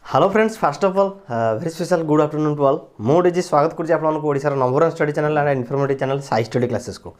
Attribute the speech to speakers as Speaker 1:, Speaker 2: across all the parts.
Speaker 1: Hello friends first of all very special good afternoon to all मुझे स्वागत करुँच आपको ओडिशार number one study channel and informative channel Sai study classes को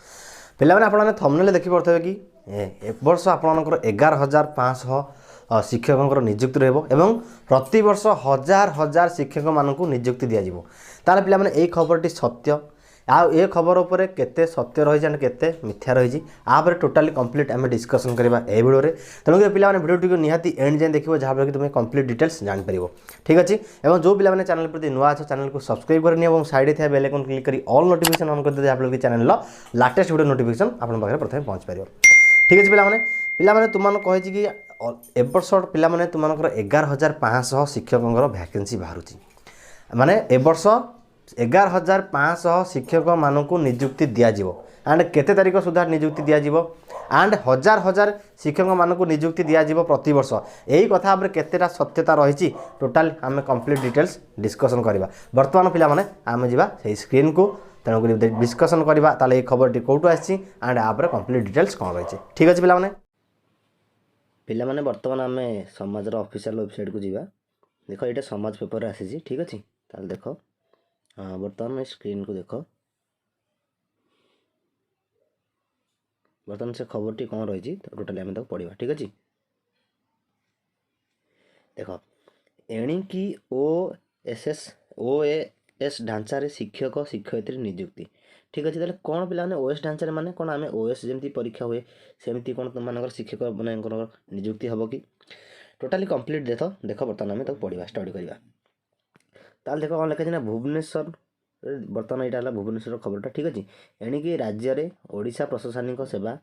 Speaker 1: पे आपने थंबनेल देखिपे कि वर्ष आपर 11,500 शिक्षकों नियुक्ति रहा प्रति वर्ष हजार हजार शिक्षक मानक नियुक्ति दि जाए पे यही खबर सत्य ए खबर उपर केते सत्य रही एंड केते मिथ्या रही आप टोटाली कंप्लीट आम डिस्कसन करवा ए वीडियो तेणुक पे वीडियो टी निहाती एंड जाए देखो जहाँ कि तुम्हें कंप्लीट डिटेल्स जापर ठीक अच्छे और जो पिला चैनल प्रति नुआ अच्छे चैनल को सब्सक्राइब करनी और साइड थे बेल आइकन क्लिक कर ऑल नोटिफिकेशन ऑन कर जहाँ कि चैनल लाटेस्ट वीडियो नोटिफिकेशन आपन पाखे प्रथम पहुँच पार ठीक अच्छे पे तुम कही कि एवर्ष पे तुम 11,500 शिक्षकों वैकेंसी बाहर माने एवर्ष 11,500 शिक्षक मानक नियुक्ति दिज्व एंड केते तारीख सुधा नियुक्ति दिज्व एंड हजार हजार शिक्षक मानक नियुक्ति दिज्व प्रति वर्ष यही कथा पर केतेटा सत्यता रही टोटाल आम कंप्लीट डिटेल्स डिस्कसन करवा बर्तमान पिला आम जा स्क्रीन को तेणुक डिस्कसन करवा ताले खबर टी कौटू आसी एंड आप कंप्लीट डिटेल्स कौन रही ठीक अच्छे पे बर्तमान आम समाज ऑफिशियल वेबसाइट को जावा देख ये समाज पेपर आसी ठीक अच्छे ताल देख हाँ बर्तमान स्क्रीन को देख बर्तमान से खबर टी कौन रही टोटाली आम पढ़ा ठीक अच्छे देख एणिकी ओएस ढांचारे शिक्षक शिक्षयित्री नियुक्ति ठीक अच्छे कौन पे ओएस ढांचारे माने कौन आम ओएस जमी परीक्षा हुए सेमती कौन तुम मान शिक्षक मान नियुक्ति हम कि टोटाली कंप्लीट देख बर्तमान आम पढ़ा स्टडी करवा ताल देख कौन लिखा भुवनेश्वर बर्तमान यहाँ भुवनेश्वर खबरटा ठीक अच्छे एणिकी राज्य में ओडिशा प्रशासनिक सेवा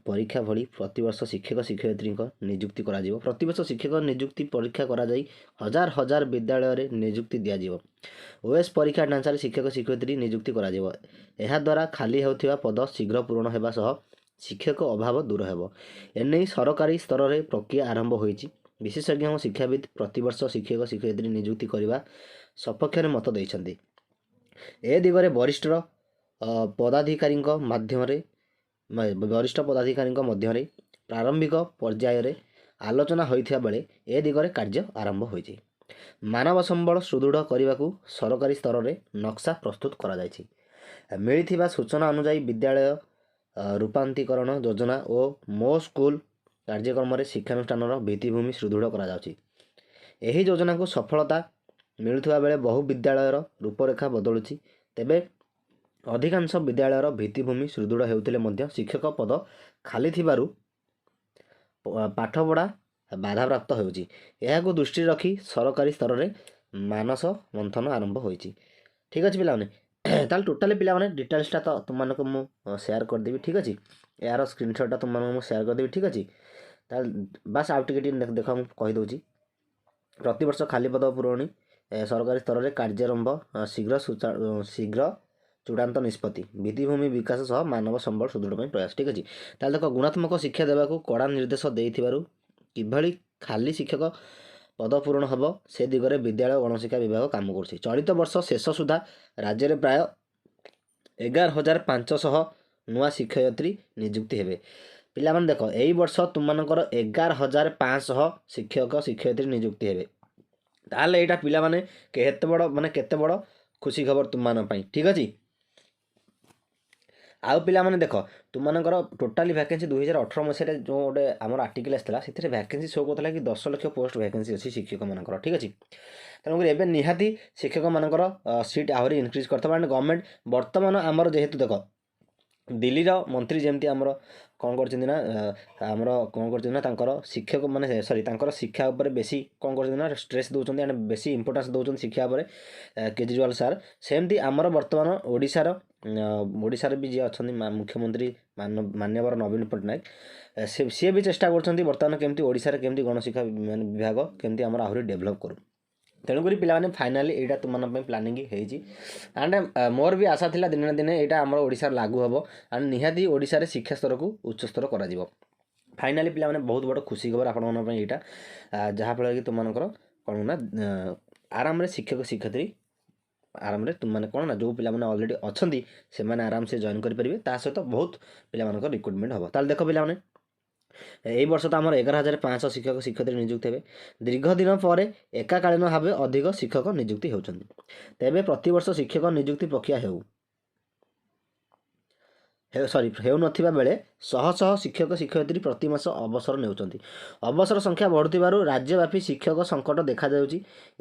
Speaker 1: परीक्षा भली प्रतिवर्ष शिक्षक शिक्षयित्री नियुक्ति करा प्रतिवर्ष शिक्षक नियुक्ति परीक्षा करा हजार हजार विद्यालय नियुक्ति दिज्व ओएस परीक्षा ढांचार शिक्षक शिक्षयित्री नियुक्ति करा यह द्वारा खाली होता पद शीघ्र पूरण होगा सह शिक्षक अभाव दूर हो एने सरकारी स्तर में प्रक्रिया आरंभ होती विशेषज्ञ और शिक्षाविद प्रतिवर्ष शिक्षक शिक्षयित्री नियुक्ति करने सपक्ष मत देते ए दिगरे वरिष्ठ पदाधिकारी मध्य प्रारंभिक पर्यायर आलोचना होता बेले ए दिगरे कार्य आरंभ होती मानव संबल सुदृढ़ करने को सरकारी स्तर में नक्शा प्रस्तुत कर मिली सूचना अनुसार विद्यालय रूपांतरीकरण योजना और मो स्कूल कार्यक्रम शिक्षानुष्ठान भित्तिभूमि सुदृढ़ कर योजना को सफलता मिलुवा बेले बहु विद्यालयर रूपरेखा बदलुची तेबे अधिकांश विद्यालयर भित्तिभूमि सुदृढ़ होते शिक्षक पद खाली थिबारु पाठपढ़ा बाधाप्राप्त होउची एहाकु दृष्टि रखी सरकारी स्तर में मानस मंथन आरंभ होइची ठीक अच्छे पे ताल टोटाली पे डिटेल्सटा तो तुमको मु शेयर करदेवी ठीक अच्छे यार स्क्रीनशॉटा तुमको शेयर करदेवी ठीक अच्छे ताल बास आउ टिके देख मुझे कहीदे प्रतिवर्ष खाली पद पूरणी सरकारी स्तर में कार्यारंभ शीघ्र चूड़ांत निष्पत्ति भित्तिभूमि विकास सह मानव संबल सुदृढ़ प्रयास ठीक अच्छे ताल देख गुणात्मक शिक्षा देवाक कड़ा निर्देश देथिबारु किभली खाली शिक्षक पद पूरण हम से दिगरे विद्यालय गणशिक्षा विभाग काम कर चलित वर्ष शेष सुधा राज्य में प्राय 11,500 नुआ शिक्षयित्री नियुक्ति हेबे पिला माने देख यही वर्ष तुम 11,500 शिक्षक शिक्षयित्री नियुक्ति हेबे ताले यहाँ पिला माने केते बड़ माने केते बड़ खुशी खबर तुम मान ठीक अच्छे आउ पिला माने देख तुम मानकर टोटाली वैकेंसी 2018 मसीह जो गोटे आम आर्टिकल आसाला से वैकेंसी शो करता कि 10 लाख पोस्ट वैकेंसी अच्छी शिक्षक मानकर ठीक अच्छे तेणुक एवं निहाती शिक्षक मानकर सीट आहरी इनक्रीज करता एंड गवर्नमेंट बर्तमान आमर जेहेतु देख दिल्ली मंत्री जमती आमर कौन करमर कौन कर शिक्षक माने सॉरी शिक्षा उपर बेसी कौन कर स्ट्रेस दौरान एंड बेसी इंपोर्टेंस दौरान शिक्षा उपर केजरीवाल सार सेमती आमर बर्तमान ओडिशार भी जी अच्छा मुख्यमंत्री मान्यवर नवीन पट्टनायक सी भी चेष्टा कर बर्तमान केमती ओडिशार केमती गणशिक्षा विभाग केमती आमर आहरी डेभलप करूँ तेणुक पे फाइनाली यहाँ तुम प्लानिंग एंड मोर भी आशा था दिन दिन यहाँ आम ओडिशा लागू हम एंड निहाती ओडिशा शिक्षा स्तर को उच्च स्तर कर फाइनाली पे बहुत बड़ खुशी खबर आपण यहाँ जहाँफल कि तुम कौन ना आराम शिक्षक शिक्षयित्री आराम तुम कौन ना जो पिला अलरेडी अच्छा से आराम से जॉइन करेंगे सहित बहुत पिला रिक्रुटमेंट हम ताल देख पे
Speaker 2: এই ବର୍ଷ ତ ଆମର 11,500 ଶିକ୍ଷକ ଶିକ୍ଷୟିତ୍ରୀ ନିଯୁକ୍ତି ହେବେ। ଦୀର୍ଘ ଦିନ ପରେ ଏକାକାଳୀନ ଭାବେ ଅଧିକ ଶିକ୍ଷକ ନିଯୁକ୍ତି ହେଉଛନ୍ତି। ତେବେ ପ୍ରତିବର୍ଷ ଶିକ୍ଷକ ନିଯୁକ୍ତି ପ୍ରକ୍ରିୟା ହେଉନଥିବା ବେଳେ ଶହ ଶହ ଶିକ୍ଷକ ଶିକ୍ଷୟିତ୍ରୀ ପ୍ରତିମାସ ଅବସର ନେଉଛନ୍ତି। ଅବସର ସଂଖ୍ୟା ବଢ଼ୁଥିବାରୁ ରାଜ୍ୟବ୍ୟାପୀ ଶିକ୍ଷକ ସଙ୍କଟ ଦେଖାଯାଉଛି।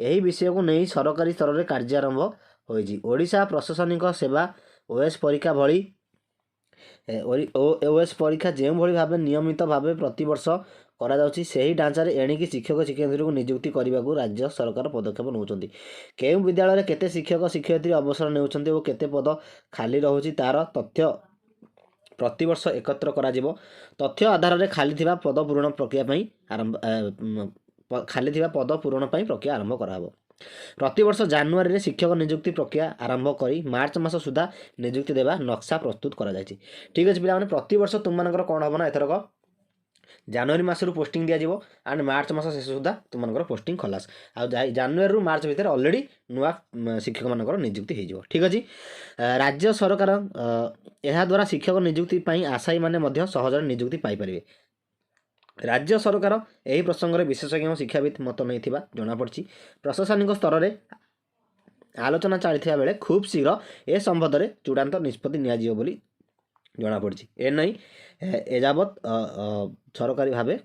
Speaker 2: ଏହି ବିଷୟକୁ ନେଇ ସରକାରୀ ସ୍ତରରେ କାର୍ଯ୍ୟାରମ୍ଭ ହୋଇଛି। ଓଡ଼ିଶା ପ୍ରଶାସନିକ ସେବା ଓଏସ୍ ପରୀକ୍ଷା ଭଳି ଓଏସ୍ ପରୀକ୍ଷା ଯେଉଁଭଳି ଭାବେ ନିୟମିତ ଭାବେ ପ୍ରତିବର୍ଷ କରାଯାଉଛି, ସେହି ଢାଞ୍ଚାରେ ଏଣିକି ଶିକ୍ଷକ ଶିକ୍ଷୟିତ୍ରୀଙ୍କୁ ନିଯୁକ୍ତି କରିବାକୁ ରାଜ୍ୟ ସରକାର ପଦକ୍ଷେପ ନେଉଛନ୍ତି। କେଉଁ ବିଦ୍ୟାଳୟରେ କେତେ ଶିକ୍ଷକ ଶିକ୍ଷୟିତ୍ରୀ ଅବସର ନେଉଛନ୍ତି ଓ କେତେ ପଦ ଖାଲି ରହୁଛି ତାର ତଥ୍ୟ ପ୍ରତିବର୍ଷ ଏକତ୍ର କରାଯିବ। ତଥ୍ୟ ଆଧାରରେ ଖାଲିଥିବା ପଦ ପୂରଣ ପାଇଁ ପ୍ରକ୍ରିୟା ଆରମ୍ଭ କରାହେବ। ପ୍ରତିବର୍ଷ ଜାନୁଆରୀରେ ଶିକ୍ଷକ ନିଯୁକ୍ତି ପ୍ରକ୍ରିୟା ଆରମ୍ଭ କରି ମାର୍ଚ୍ଚ ମାସ ସୁଦ୍ଧା ନିଯୁକ୍ତି ଦେବା ନକ୍ସା ପ୍ରସ୍ତୁତ କରାଯାଇଛି। ଠିକ୍ ଅଛି ପିଲାମାନେ, ପ୍ରତିବର୍ଷ ତୁମମାନଙ୍କର କ'ଣ ହେବ ନା ଏଥରକ ଜାନୁଆରୀ ମାସରୁ ପୋଷ୍ଟିଂ ଦିଆଯିବ ଆଣ୍ଡ ମାର୍ଚ୍ଚ ମାସ ଶେଷ ସୁଦ୍ଧା ତୁମମାନଙ୍କର ପୋଷ୍ଟିଂ ଖଲାସ। ଆଉ ଜାନୁଆରୀରୁ ମାର୍ଚ୍ଚ ଭିତରେ ଅଲରେଡ଼ି ନୂଆ ଶିକ୍ଷକମାନଙ୍କର ନିଯୁକ୍ତି ହୋଇଯିବ। ଠିକ୍ ଅଛି, ରାଜ୍ୟ ସରକାର ଏହାଦ୍ୱାରା ଶିକ୍ଷକ ନିଯୁକ୍ତି ପାଇଁ ଆଶାୟୀମାନେ ମଧ୍ୟ ସହଜରେ ନିଯୁକ୍ତି ପାଇପାରିବେ। ରାଜ୍ୟ ସରକାର ଏହି ପ୍ରସଙ୍ଗରେ ବିଶେଷଜ୍ଞ ଶିକ୍ଷାବିତ୍ ମତ ନେଇଥିବା ଜଣାପଡ଼ିଛି। ପ୍ରଶାସନିକ ସ୍ତରରେ ଆଲୋଚନା ଚାଲିଥିବା ବେଳେ ଖୁବ୍ ଶୀଘ୍ର ଏ ସମ୍ବନ୍ଧରେ ଚୂଡ଼ାନ୍ତ ନିଷ୍ପତ୍ତି ନିଆଯିବ ବୋଲି ଜଣାପଡ଼ିଛି। ଏନେଇ ଏଯାବତ୍ ସରକାରୀ ଭାବେ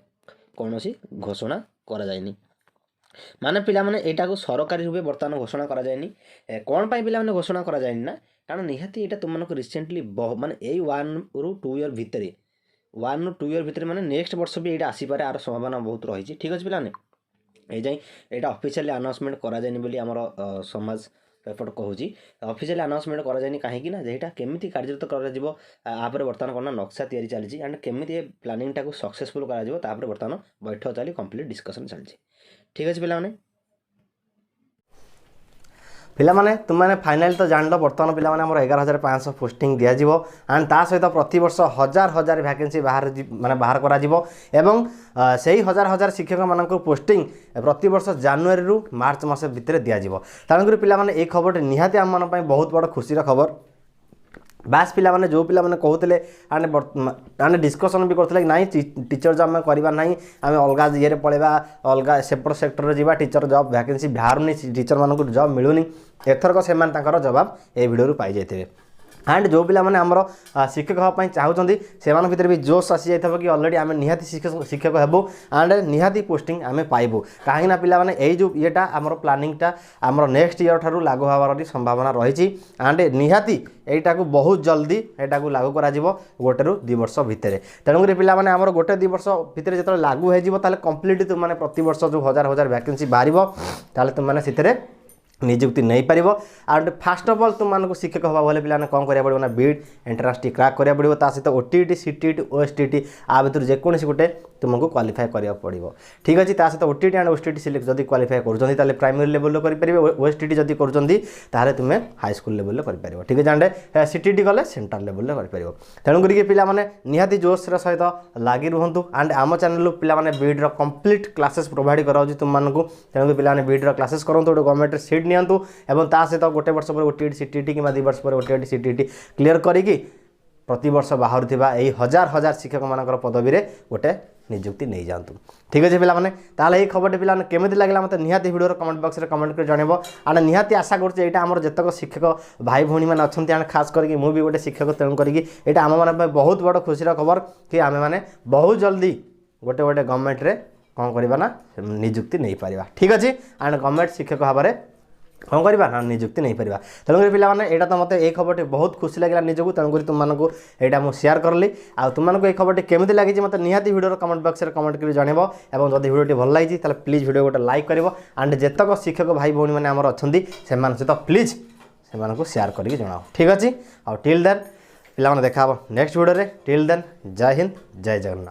Speaker 2: କୌଣସି ଘୋଷଣା କରାଯାଇନି। ମାନେ ପିଲାମାନେ ଏଇଟାକୁ ସରକାରୀ ରୂପେ ବର୍ତ୍ତମାନ ଘୋଷଣା କରାଯାଇନି। କ'ଣ ପାଇଁ ପିଲାମାନେ ଘୋଷଣା କରାଯାଇନି ନା, କାରଣ ନିହାତି ଏଇଟା ତୁମମାନଙ୍କୁ ରିସେଣ୍ଟଲି ମାନେ ଏଇ 1 ରୁ 2 ଇୟର୍ ଭିତରେ 1 ରୁ 2 ଇୟର୍ ଭିତରେ ମାନେ ନେକ୍ସଟ ବର୍ଷ ବି ଏଇଟା ଆସିପାରେ, ଆର ସମ୍ଭାବନା ବହୁତ ରହିଛି। ଠିକ୍ ଅଛି ପିଲାମାନେ, ଏଇଯାଏଁ ଏଇଟା ଅଫିସିଆଲି ଆନାଉନ୍ସମେଣ୍ଟ କରାଯାଇନି ବୋଲି ଆମର ସମାଜ ପେପର କହୁଛି। ଅଫିସିଆଲି ଆନାଉନ୍ସମେଣ୍ଟ କରାଯାଇନି କାହିଁକି ନା ଏଇଟା କେମିତି କାର୍ଯ୍ୟରତ କରାଯିବ ତାପରେ ବର୍ତ୍ତମାନ କ'ଣ ନା ନକ୍ସା ତିଆରି ଚାଲିଛି ଆଣ୍ଡ କେମିତି ଏ ପ୍ଲାନିଂଟାକୁ ସକ୍ସେସଫୁଲ୍ କରାଯିବ ତାପରେ ବର୍ତ୍ତମାନ ବୈଠକ ଚାଲି କମ୍ପ୍ଲିଟ୍ ଡିସ୍କସନ୍ ଚାଲିଛି। ଠିକ୍ ଅଛି ପିଲାମାନେ,
Speaker 1: ତୁମମାନେ ଫାଇନାଲି ତ ଜାଣିଲ ବର୍ତ୍ତମାନ ପିଲାମାନେ ଆମର 11,500 ପୋଷ୍ଟିଂ ଦିଆଯିବ ଆଣ୍ଡ ତା ସହିତ ପ୍ରତିବର୍ଷ ହଜାର ହଜାର ଭ୍ୟାକେନ୍ସି ବାହାର କରାଯିବ ଏବଂ ସେହି ହଜାର ହଜାର ଶିକ୍ଷକମାନଙ୍କୁ ପୋଷ୍ଟିଂ ପ୍ରତିବର୍ଷ ଜାନୁଆରୀରୁ ମାର୍ଚ୍ଚ ମାସ ଭିତରେ ଦିଆଯିବ। ତେଣୁକରି ପିଲାମାନେ ଏହି ଖବରଟି ନିହାତି ଆମମାନଙ୍କ ପାଇଁ ବହୁତ ବଡ଼ ଖୁସିର ଖବର। ବାସ୍ ପିଲାମାନେ ଯେଉଁ ପିଲାମାନେ କହୁଥିଲେ ଆମେ ଡିସ୍କସନ୍ ବି କରୁଥିଲେ କି ନାଇଁ ଟିଚର ଜବ୍ ଆମେ କରିବା ନାହିଁ, ଆମେ ଅଲଗା ଇଏରେ ପଳେଇବା, ଅଲଗା ସେପଟ ସେକ୍ଟରରେ ଯିବା, ଟିଚର ଜବ୍ ଭ୍ୟାକେନ୍ସି ବାହାରୁନି, ଟିଚରମାନଙ୍କୁ ଜବ୍ ମିଳୁନି, ଏଥରକ ସେମାନେ ତାଙ୍କର ଜବାବ এই ଭିଡ଼ିଓରୁ ପାଇଯାଇଥିବେ। ଆଣ୍ଡ ଯେଉଁ ପିଲାମାନେ ଆମର ଶିକ୍ଷକ ହେବା ପାଇଁ ଚାହୁଁଛନ୍ତି ସେମାନଙ୍କ ଭିତରେ ବି ଜୋସ୍ ଆସିଯାଇଥିବ କି ଅଲରେଡ଼ି ଆମେ ନିହାତି ଶିକ୍ଷକ ହେବୁ ଆଣ୍ଡ ନିହାତି ପୋଷ୍ଟିଂ ଆମେ ପାଇବୁ। କାହିଁକିନା ପିଲାମାନେ ଏଇ ଯେଉଁ ଇଏଟା ଆମର ପ୍ଲାନିଂଟା ଆମର ନେକ୍ସଟ ଇୟର ଠାରୁ ଲାଗୁ ହେବାର ବି ସମ୍ଭାବନା ରହିଛି ଆଣ୍ଡ ନିହାତି এইটাକୁ ବହୁତ ଜଲ୍ଦି ଏଇଟାକୁ ଲାଗୁ କରାଯିବ 1 ରୁ 2 ବର୍ଷ ଭିତରେ। ତେଣୁକରି ପିଲାମାନେ ଆମର 1-2 ବର୍ଷ ଭିତରେ ଯେତେବେଳେ ଲାଗୁ ହୋଇଯିବ ତାହେଲେ କମ୍ପ୍ଲିଟ୍ ତୁମମାନେ ପ୍ରତିବର୍ଷ ଯେଉଁ ହଜାର ହଜାର ଭ୍ୟାକେନ୍ସି ବାହାରିବ ତାହେଲେ ତୁମମାନେ ସେଥିରେ ନିଯୁକ୍ତି ନେଇପାରିବ। ଆଣ୍ଡ ଫାଷ୍ଟ ଅଫ୍ ଅଲ୍ ତୁମମାନଙ୍କୁ ଶିକ୍ଷକ ହେବା ହେଲେ ପିଲାମାନେ କ'ଣ କରିବାକୁ ପଡ଼ିବ ନା ବିଇଡ୍ ଏଣ୍ଟ୍ରାନ୍ସଟି କ୍ରାକ୍ କରିବାକୁ ପଡ଼ିବ। ତା ସହିତ OTET CTET OSTET ଆ ଭିତରୁ ଯେକୌଣସି ଗୋଟେ ତୁମକୁ କ୍ୱାଲିଫାଏ କରିବାକୁ ପଡ଼ିବ। ଠିକ୍ ଅଛି, ତା ସହିତ OTET ଆଣ୍ଡ OSTET ଯଦି କ୍ୱାଲିଫାଏ କରୁଛନ୍ତି ତାହେଲେ ପ୍ରାଇମେରୀ ଲେଭେଲରେ କରିପାରିବେ, OSTET ଯଦି କରୁଛନ୍ତି ତାହେଲେ ତୁମେ ହାଇସ୍କୁଲ ଲେଭେଲରେ କରିପାରିବ। ଠିକ୍ ଅଛି, ଆଣ୍ଡ CTET ଗଲେ ସେଣ୍ଟ୍ରାଲ ଲେଭେଲରେ କରିପାରିବ। ତେଣୁକରି ପିଲାମାନେ ନିହାତି ଜୋସ୍ର ସହିତ ଲାଗି ରୁହନ୍ତୁ ଆଣ୍ଡ ଆମ ଚ୍ୟାନେଲରୁ ପିଲାମାନେ ବିଇଡ୍ର କମ୍ପ୍ଲିଟ୍ କ୍ଲାସେସ୍ ପ୍ରୋଭାଇଡ଼ କରାଯାଉଛି ତୁମମାନଙ୍କୁ। ତେଣୁକରି ପିଲାମାନେ ବିଇଡ୍ର କ୍ଲାସେସ୍ କରନ୍ତୁ, ଗୋଟେ ଗଭର୍ଣ୍ଣମେଣ୍ଟରେ ସିଟ୍ ନିଅନ୍ତୁ ଏବଂ ତା ସହିତ 1 ବର୍ଷ ପରେ OTET CTET କିମ୍ବା 2 ବର୍ଷ ପରେ OTET CTET କ୍ଲିୟର କରିକି ପ୍ରତିବର୍ଷ ବାହାରୁଥିବା ଏହି ହଜାର ହଜାର ଶିକ୍ଷକମାନଙ୍କର ପଦବୀରେ ଗୋଟେ ନିଯୁକ୍ତି ନେଇଯାଆନ୍ତୁ। ଠିକ୍ ଅଛି ପିଲାମାନେ, ତାହେଲେ ଏହି ଖବରଟି ପିଲାମାନେ କେମିତି ଲାଗିଲା ମୋତେ ନିହାତି ଭିଡ଼ିଓର କମେଣ୍ଟ ବକ୍ସରେ କମେଣ୍ଟ କରି ଜଣାଇବ। ଆଣ୍ଡ ନିହାତି ଆଶା କରୁଛି ଏଇଟା ଆମର ଯେତେକ ଶିକ୍ଷକ ଭାଇ ଭଉଣୀମାନେ ଅଛନ୍ତି ଆଣ୍ଡ ଖାସ୍ କରିକି ମୁଁ ବି ଗୋଟେ ଶିକ୍ଷକ, ତେଣୁ କରିକି ଏଇଟା ଆମମାନଙ୍କ ପାଇଁ ବହୁତ ବଡ଼ ଖୁସିର ଖବର କି ଆମେମାନେ ବହୁତ ଜଲ୍ଦି ଗୋଟେ ଗଭର୍ଣ୍ଣମେଣ୍ଟରେ କ'ଣ କରିବା ନା ନିଯୁକ୍ତି ନେଇପାରିବା। ଠିକ୍ ଅଛି, ଆଣ୍ଡ ଗଭର୍ଣ୍ଣମେଣ୍ଟ ଶିକ୍ଷକ ଭାବରେ କ'ଣ କରିବା ନା ନିଯୁକ୍ତି ନେଇପାରିବା। ତେଣୁକରି ପିଲାମାନେ ଏଇଟା ତ ମୋତେ ଏଇ ଖବରଟି ବହୁତ ଖୁସି ଲାଗିଲା ନିଜକୁ, ତେଣୁକରି ତୁମମାନଙ୍କୁ ଏଇଟା ମୁଁ ସେୟାର କଲି। ଆଉ ତୁମମାନଙ୍କୁ ଏଇ ଖବରଟି କେମିତି ଲାଗିଛି ମୋତେ ନିହାତି ଭିଡ଼ିଓର କମେଣ୍ଟ ବକ୍ସରେ କମେଣ୍ଟ କରି ଜଣାଇବ ଏବଂ ଯଦି ଭିଡ଼ିଓଟି ଭଲ ଲାଗିଛି ତାହେଲେ ପ୍ଲିଜ୍ ଭିଡ଼ିଓ ଗୋଟେ ଲାଇକ୍ କରିବ ଆଣ୍ଡ ଯେତେକ ଶିକ୍ଷକ ଭାଇ ଭଉଣୀମାନେ ଆମର ଅଛନ୍ତି ସେମାନଙ୍କ ସହିତ ପ୍ଲିଜ୍ ସେମାନଙ୍କୁ ସେୟାର କରିକି ଜଣାଅ। ଠିକ୍ ଅଛି, ଆଉ ଟିଲ୍ ଦେନ୍ ପିଲାମାନେ ଦେଖା ହେବ ନେକ୍ସଟ ଭିଡ଼ିଓରେ। ଟିଲ୍ ଦେନ୍ ଜୟ ହିନ୍ଦ, ଜୟ ଜଗନ୍ନାଥ।